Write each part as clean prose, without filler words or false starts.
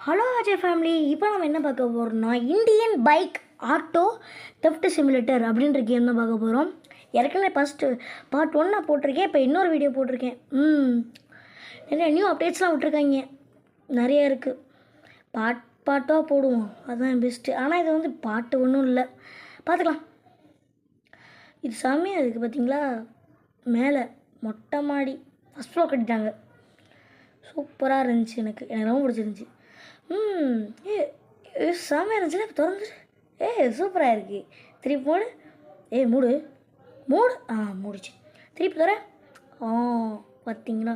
Hello Ajay family. இப்போ நம்ம என்ன பார்க்க போகிறோம்னா Indian bike auto theft simulator அப்படின்ற கேம் தான் பார்க்க போகிறோம். ஏற்கனவே ஃபஸ்ட்டு பார்ட் 1 நான் போட்டிருக்கேன். இப்போ இன்னொரு வீடியோ போட்டிருக்கேன். நிறைய நியூ அப்டேட்ஸ்லாம் விட்ருக்காங்க, நிறைய இருக்குது. பாட்டாக போடுவோம், அதுதான் பெஸ்ட்டு. ஆனால் இது வந்து பாட்டு ஒன்றும் இல்லை, பார்த்துக்கலாம். இது செம்மையாக இருக்குது பார்த்தீங்களா. மேலே மொட்டை மாடி ஃபஸ்ட் ஃப்ளோர் கட்டிட்டாங்க. சூப்பராக இருந்துச்சு, எனக்கு ரொம்ப பிடிச்சிருந்துச்சி. செம்மையாக இருந்துச்சுன்னா இப்போ திறந்துரு. சூப்பராக இருக்குது. திருப்பி போடு. மூடு மூடு. மூடிச்சு. திருப்பி தர. பார்த்தீங்களா.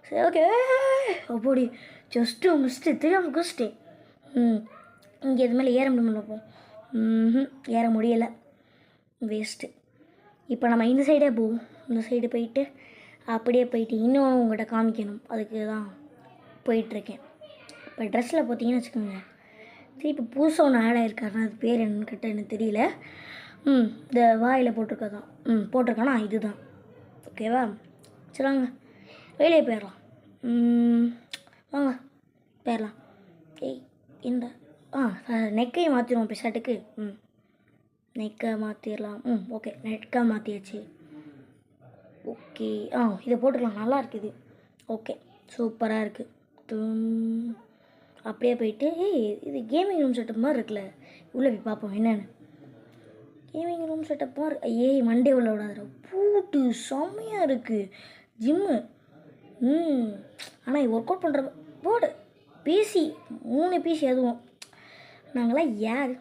சரி, ஓகே. அப்படி ஜஸ்ட்டு மிஸ்ட்டு தெரியாமல் குஸ்ட்டு. இங்கே இது மேலே ஏற முடியல. போ ஏற முடியலை, வேஸ்ட்டு. இப்போ நம்ம இந்த சைடே போவோம். இந்த சைடு போயிட்டு அப்படியே போயிட்டு இன்னும் உங்கள்கிட்ட காமிக்கணும், அதுக்கு தான் போயிட்டுருக்கேன். இப்போ ட்ரெஸ்ஸில் பார்த்தீங்கன்னு வச்சுக்கோங்க, திருப்பி புதுசாக ஒன்று ஆட் ஆகிருக்காருன்னா அது பேர் என்னன்னு கேட்டால் எனக்கு தெரியல. இந்த வாயில் போட்டிருக்கதான் போட்டிருக்கானா இதுதான். ஓகேவா, சரி வாங்க வெளியே போயிடலாம். வாங்க போயிடலாம். இந்த நெக்கையை மாற்றிடுவோம் பிசாட்டுக்கு. நெக்கை மாற்றிடலாம். ஓகே, நெக்கை மாற்றியாச்சு. ஓகே, இதை போட்டுக்கலாம். நல்லா இருக்குது. ஓகே, சூப்பராக இருக்குது. அப்படியே போயிட்டு இது கேமிங் ரூம் செட்டப் மாதிரி இருக்குல்ல, உள்ளே போய் பார்ப்போம் என்னென்னு. கேமிங் ரூம் செட்டப் மாதிரி மண்டே உள்ள விடாத பூட்டு செம்மையாக இருக்குது. ஜிம்மு. ஆனால் இது ஒர்க் அவுட் பண்ணுற போர்டு. PC 3 PC. அதுவும் நாங்களாம் யார்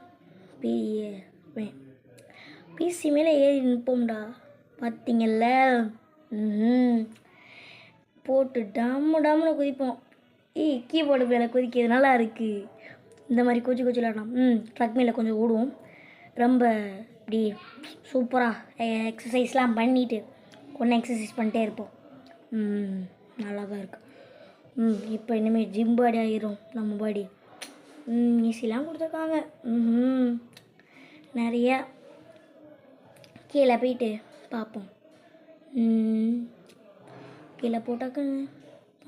பிசி மேலே ஏறி நிற்போம்டா, பார்த்தீங்கல்ல. போட்டு டம்முன்னு குதிப்போம். கீபோர்டு மேலே குதிக்கிறது நல்லா இருக்குது. இந்த மாதிரி கொஞ்சம் விளாடலாம். ட்ரக் மேலே கொஞ்சம் ஓடுவோம். ரொம்ப இப்படி சூப்பராக எக்ஸசைஸ்லாம் பண்ணிவிட்டு ஒன்று எக்ஸசைஸ் பண்ணிட்டே இருப்போம். நல்லா தான் இருக்குது. இப்போ இனிமேல் ஜிம் பாடி ஆகிரும் நம்ம பாடி. ஈஸிலாம் கொடுத்துருக்காங்க. நிறையா கீழே போயிட்டு பார்ப்போம். கீழே போட்டாக்க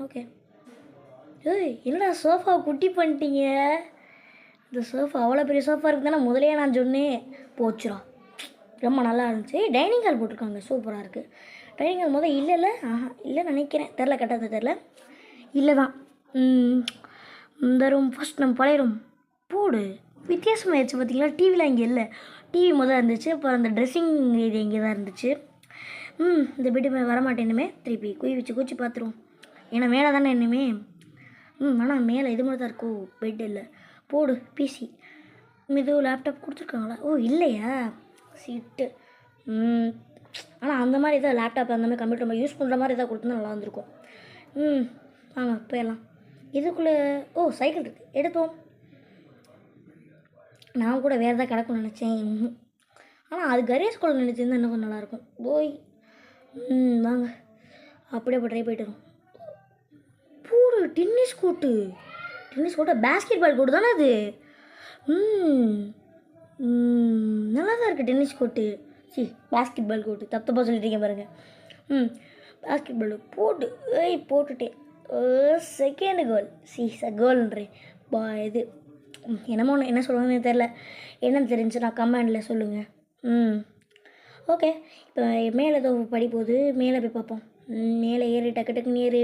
ஓகே. என்னடா சோஃபா குட்டி பண்ணிட்டீங்க. இந்த சோஃபா அவ்வளோ பெரிய சோஃபா இருக்குதுன்னா முதலே நான் சொன்னேன். போச்சுரா, ரொம்ப நல்லா இருந்துச்சு. டைனிங் ஹால் போட்டிருக்காங்க, சூப்பராக இருக்குது. டைனிங் ஹால் இல்லை நினைக்கிறேன், தெரில, கட்டாத தெரில. இல்லை தான். இந்த ரூம் ஃபஸ்ட் நம்ம பழைய ரூம் போடு. வித்தியாசமாகிடுச்சு பார்த்தீங்களா. டிவிலாம் இங்கே இல்லை. டிவி இருந்துச்சு. அப்புறம் அந்த ட்ரெஸ்ஸிங் ஏரியா இங்கே தான் இருந்துச்சு. இந்த பெட்டு வரமாட்டேன்னுமே. திருப்பி குச்சி பார்த்துருவோம். ஏன்னா மேலே தானே என்னமே. ஆனால் மேலே இது மாதிரி தான் இருக்கும், பெட் இல்லை. போடு பிசி. இதுவும் லேப்டாப் கொடுத்துருக்காங்களா? இல்லையா, சீட்டு. ஆனால் அந்த மாதிரி தான் லேப்டாப், அந்த மாதிரி கம்ப்யூட்டர் மாதிரி யூஸ் பண்ணுற மாதிரி எதாவது கொடுத்தா நல்லா இருந்திருக்கும். வாங்க போயிடலாம். இதுக்குள்ளே சைக்கிள் இருக்குது, எடுத்தோம். நான் கூட வேறு எதாவது கிடக்கும்னு நினச்சேன். ஆனால் அது கரேஜ் கூட நினச்சிருந்தா இன்னும் கொஞ்சம் நல்லாயிருக்கும். வாங்க அப்படியே ட்ரை போய்ட்டு வரும். பூடு டென்னிஸ் கோட்டு. பேஸ்கெட் பால் கோட்டு தானே அது. நல்லா தான் இருக்குது டென்னிஸ் கோட்டு. பேஸ்கெட் பால் கோட்டு தப்பாக சொல்லிட்டீங்க பாருங்கள். பேஸ்கெட் பால் போட்டு போட்டுட்டேன். செகண்ட் கோல்ன்றேன். இது என்னமோ என்ன சொல்லுவாங்கன்னு தெரில. என்னன்னு தெரிஞ்சு நான் கமெண்டில் சொல்லுங்கள். ஓகே, இப்போ மேலே ஏதோ படி போகுது, மேலே போய் பார்ப்போம். மேலே ஏறி டக்குன்னு ஏறு.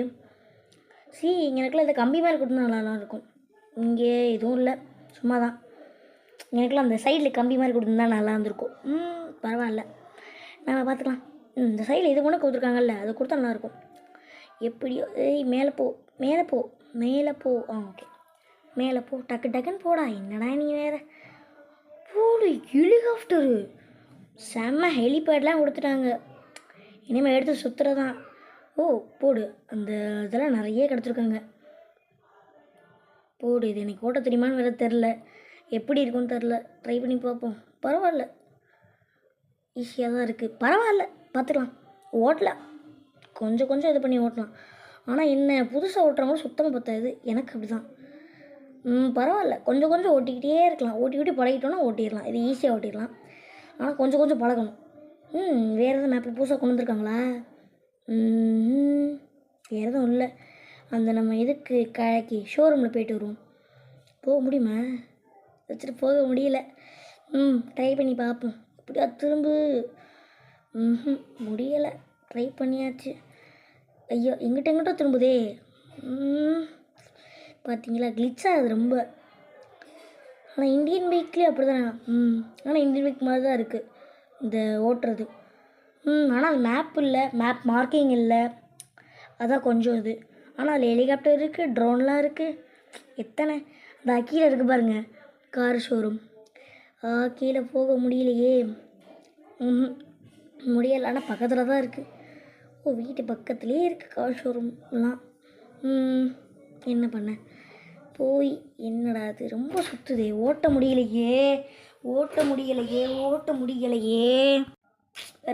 எனக்குலாம் இந்த கம்பி மாதிரி கொடுத்தா நல்லா இருக்கும். இங்கே எதுவும் இல்லை, சும்மா தான். எனக்குலாம் அந்த சைடில் கம்பி மாதிரி கொடுத்துருந்தா நல்லா இருந்திருக்கும். பரவாயில்ல, நம்ம பார்த்துக்கலாம். இந்த சைடில் இது கூட கொடுத்துருக்காங்கல்ல, அது கொடுத்தா நல்லாயிருக்கும். எப்படியோ மேலே போ. ஓகே, மேலே போ. டக்குன்னு போடா. என்னடா நீ வேறு போடு. ஹெலிகாப்டரு செம்ம ஹெலிபேட்லாம் கொடுத்துட்டாங்க. இனிமேல் எடுத்து சுற்றுறதான். போடு. அந்த இதெல்லாம் நிறைய கிடச்சிருக்காங்க. போடு. இது எனக்கு ஓட்ட தெரியுமான்னு வேறு தெரில, எப்படி இருக்குன்னு தெரில. ட்ரை பண்ணி பார்ப்போம். பரவாயில்ல, ஈஸியாக தான் இருக்குது. பரவாயில்ல, பார்த்துக்கலாம். ஓட்டலாம், கொஞ்சம் இது பண்ணி ஓட்டலாம். ஆனால் என்ன புதுசாக ஓட்டுறவங்களும் சுத்தமாக பத்தாது. எனக்கு அப்படி தான். பரவாயில்ல, கொஞ்சம் ஓட்டிக்கிட்டே இருக்கலாம். ஓட்டி பழகிட்டோன்னா ஓட்டிடலாம். இது ஈஸியாக ஓட்டிடலாம். ஆனால் கொஞ்சம் பழகணும். வேறு எதுவும் மேப்பில் புதுசாக கொண்டு வந்துருக்காங்களா? வேறு எதுவும் இல்லை. அந்த நம்ம இதுக்கு ஷோரூமில் போய்ட்டு வருவோம். போக முடியுமா? வச்சுட்டு போக முடியல. ட்ரை பண்ணி பார்ப்போம். எப்படியா திரும்ப. முடியலை. ட்ரை பண்ணியாச்சு. ஐயோ எங்கிட்ட திரும்புதே. பார்த்தீங்களா கிளிச் ஆகுது ரொம்ப. ஆனால் இந்தியன் பைக்லேயே அப்படி தானே. ஆனால் இந்தியன் பைக் மாதிரி தான் இருக்குது இந்த ஓட்டுறது. ஆனால் அது மேப் இல்லை, மேப் மார்க்கிங் இல்லை, அதான் கொஞ்சம் இது. ஆனால் அதில் ஹெலிகாப்டர் இருக்குது, ட்ரோன்லாம் இருக்குது. எத்தனை அந்த கீழே இருக்குது பாருங்கள் கார் ஷோரூம். கீழே போக முடியலையே. முடியலை. ஆனால் பக்கத்தில் தான் இருக்குது. வீட்டு பக்கத்துலேயே இருக்குது கார் ஷோரூம்லாம். என்ன பண்ண போய் என்னடா அது ரொம்ப சுற்றுதே. ஓட்ட முடியலையே.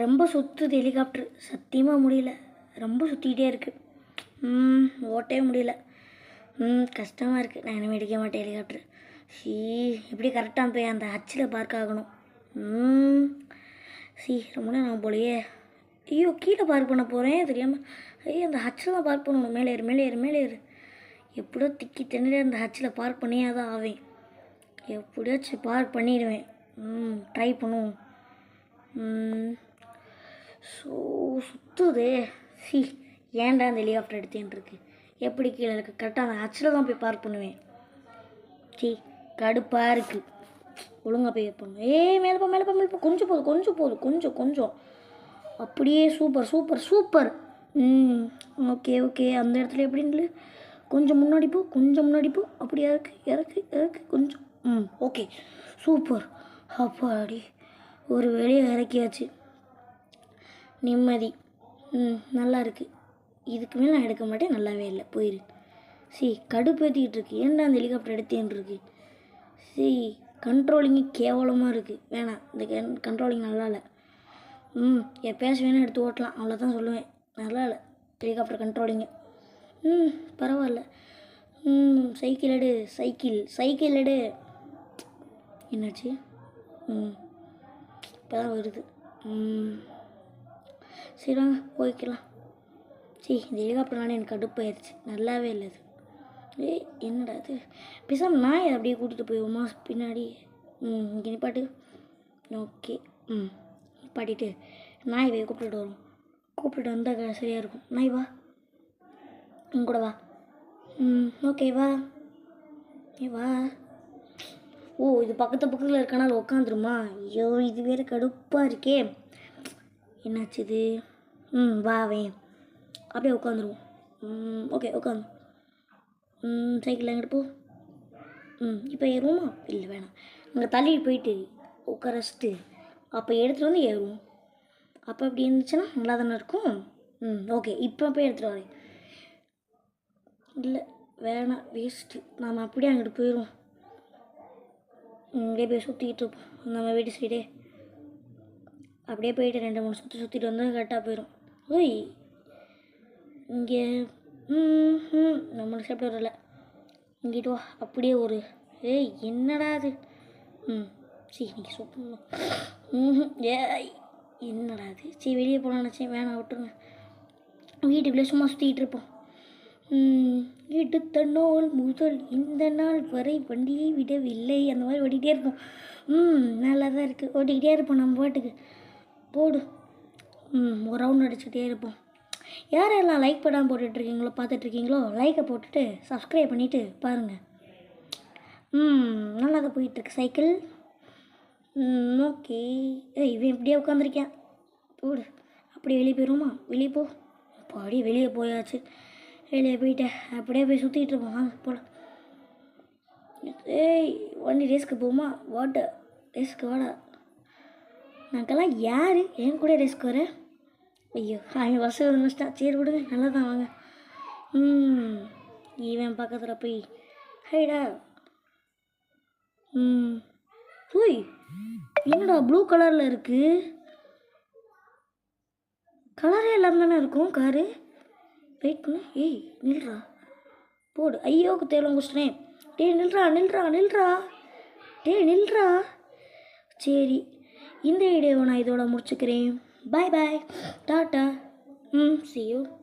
ரொம்ப சுற்றுது ஹெலிகாப்டர். சத்தியமாக முடியல. ரொம்ப சுற்றிக்கிட்டே இருக்குது. ஓட்டவே முடியல. கஷ்டமாக இருக்குது. நான் இனிமேல் எடுக்க மாட்டேன் ஹெலிகாப்டர். எப்படி கரெக்டாக போய் அந்த ஹச்சில் பார்க் ஆகணும். ரொம்ப நான் போலையே. ஐயோ கீழே பார்க் பண்ண போகிறேன் தெரியாமல். ஐயோ அந்த ஹச்சில் தான் பார்க் பண்ணணும். மேலே ஏறு. எப்படியோ திக்கி திணறி அந்த ஹச்சில் பார்க் பண்ணியே தான் ஆவேன். எப்படியாச்சும் பார்க் பண்ணிடுவேன். ட்ரை பண்ணுவோம். சுற்றுதே. ஏன்டா அந்த ஹெலிகாப்டர் எடுத்தேன் இருக்கு. எப்படி கீழே இருக்குது. கரெக்டாக அந்த ஹச்சில் தான் போய் பார்க் பண்ணுவேன். கடுப்பாக இருக்குது. ஒழுங்காக போய் வைப்பாங்க. மேலே போ. கொஞ்சம் அப்படியே சூப்பர். ஓகே. அந்த இடத்துல எப்படின்னு கொஞ்சம் முன்னாடி போ. அப்படியே இறக்கு கொஞ்சம். Okay super. அப்பாடி ஒரு வெளியே இறக்கியாச்சு. நிம்மதி. நல்லா இருக்குது. இதுக்கு மேலே நான் எடுக்க மாட்டேன். நல்லாவே இல்லை. போயிரு. கடுப்பேற்றிக்கிட்டு இருக்கு. ஏன்டா அந்த ஹெலிகாப்டர் எடுத்தேன்னு இருக்கு. கண்ட்ரோலிங்கு கேவலமாக இருக்குது. வேணாம். இந்த கண்ட்ரோலிங் நல்லா இல்லை. எப்போயாச்சும் வேணால் எடுத்து ஓட்டலாம். அவ்வளோதான் சொல்லுவேன். நல்லா இல்லை ஹெலிகாப்டர் கண்ட்ரோலிங்கு. பரவாயில்ல. சைக்கிள் எடு. என்னாச்சு? இப்போ தான் வருது. சரி வாங்க போய்க்கலாம். இந்த ஹெலிகாப்டர்னால எனக்கு கடுப்பாயிருச்சு. நல்லாவே இல்லை அது. என்னடா அது. பேசாமல் நாயை அப்படியே கூட்டிகிட்டு போயிடுவோமா பின்னாடி. இங்கே நிப்பாட்டு. ஓகே. நிப்பாட்டிட்டு நாய் போய் கூப்பிட்டுட்டு வந்தால் சரியாக இருக்கும். நாய் வா. கூட வா. ஓகே வா. வா. இது பக்கத்தில் இருக்கனால உட்காந்துருமா. ஐயோ இது வேறு கடுப்பாக இருக்கே. என்னாச்சு இது. வாவேன். அப்படியே உட்காந்துருவோம். ஓகே உட்காந்து. சைக்கிள் எங்கிட்டு போ. இப்போ ஏறுவோமா? இல்லை வேணாம். அங்கே தள்ளிட்டு போயிட்டு உட்காரச்சிட்டு அப்போ எடுத்துகிட்டு வந்து ஏறுவோம். அப்போ அப்படி இருந்துச்சுன்னா நல்லா தானே இருக்கும். ஓகே இப்போ போய் எடுத்துகிட்டு வரேன். இல்லை வேணாம் வேஸ்ட்டு. நாம் அப்படியே அங்கிட்டு போயிடுவோம். இங்கே போய் சுற்றிக்கிட்டு இருப்போம் நம்ம வீட்டு சைடே. அப்படியே போயிட்டு 2-3 சுற்றிட்டு வந்தால் கரெக்டாக போயிடும். இங்கே நம்மளுக்கு சாப்பிட்டு வரல. இங்கிட்டு வா. அப்படியே ஒரு என்னடா அது. நீங்கள் சூப்பர். என்னடா அது. வெளியே போகலான்னு நினச்சேன். வேணாம் விட்டுருங்க. வீட்டுக்குள்ளே சும்மா சுற்றிக்கிட்டு இருப்போம். எடுத்த நாள் முதல் இந்த நாள் வரை வண்டியை விடவில்லை. அந்த மாதிரி ஓடிக்கிட்டே இருப்போம். நல்லா தான் இருக்குது. ஓடிக்கிட்டே இருப்போம் நம்ம பாட்டுக்கு. போடு. ஒரு ரவுண்ட் அடிச்சுக்கிட்டே இருப்போம். யாரெல்லாம் லைக் பண்ணாமல் போட்டுட்ருக்கீங்களோ பார்த்துட்ருக்கீங்களோ லைக்கை போட்டுட்டு சப்ஸ்கிரைப் பண்ணிவிட்டு பாருங்கள். நல்லா தான் போயிட்டுருக்கு சைக்கிள். ஓகே. இவன் இப்படியே உட்காந்துருக்கேன். போடு. அப்படியே வெளியே போயிடுவோமா? வெளியே போ. அப்படியே வெளியே போயாச்சு. வெளியே போயிட்டேன். அப்படியே போய் சுற்றிக்கிட்டு இருப்போம். வாங்க போகலாம். வண்டி ரேஸ்க்கு போகுமா? வாட்டர் ரேஸ்க்கு வாடா. நாங்கள்லாம் யார் என் கூட ரேஸ்க்கு வர? ஐயோ அவன் வருஷம் நினச்சிட்டான். சரி விடுங்க. நல்லா தான் வாங்க. இவன் பக்கத்தில் போய் ஹைடா. என்னடா ப்ளூ கலரில் இருக்குது. கலரே இல்லாமல் தானே இருக்கும் காரு. வெயிட் பண்ணு. நில்றா. போடு. ஐயோக்கு தேவலாம் குடிச்சிட்டேன். நில்றா. சரி இந்த வீடியோவை நான் இதோட முடிச்சுக்கிறேன். பாய் டாட்டா. see you.